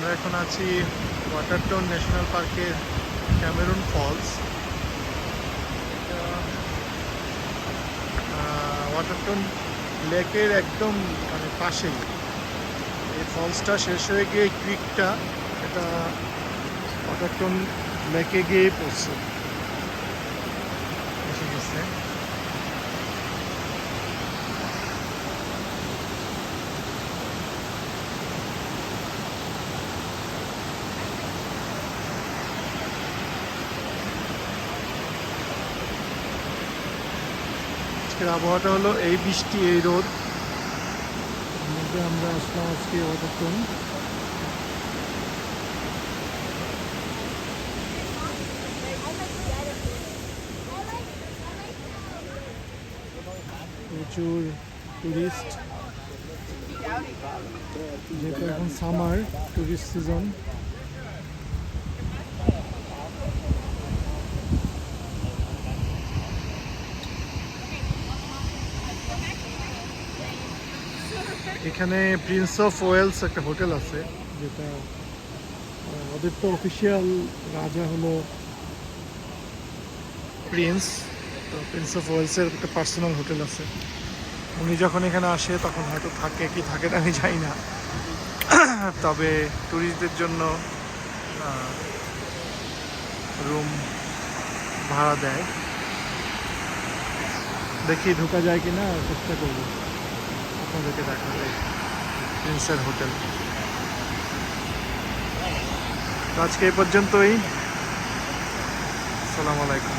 আমরা এখন আছি ওয়াটারটাউন ন্যাশনাল পার্কের ক্যামেরুন ফলস। ওয়াটারটাউন লেকের একদম মানে পাশেই এই ফলসটা শেষ হয়ে গিয়ে ক্রিকটা এটা ওয়াটারটাউন লেকে গিয়ে পড়ছে, এসে গেছে। আজকের আবহাওয়াটা হলো এই বৃষ্টি এই রোদ মধ্যে আমরা আসলাম আজকে ওয়াটারটাউন। প্রচুর টুরিস্ট, যেহেতু এখন সামার টুরিস্ট সিজন। এখানে প্রিন্স অফ ওয়েলস একটা হোটেল আছে, যেটা ওদের তো অফিসিয়াল রাজা হলো প্রিন্স। তো প্রিন্স অফ ওয়েলসের একটা পার্সোনাল হোটেল আছে। উনি যখন এখানে আসে তখন হয়তো থাকে কি থাকে না আমি জানি না, তবে ট্যুরিস্টদের জন্য রুম ভাড়া দেয়। দেখি ঢোকা যায় কি না, চেষ্টা করবো আপনাদেরকে দেখাতে প্রিন্সের হোটেল। আজকে এই পর্যন্তই। আসসালামু আলাইকুম।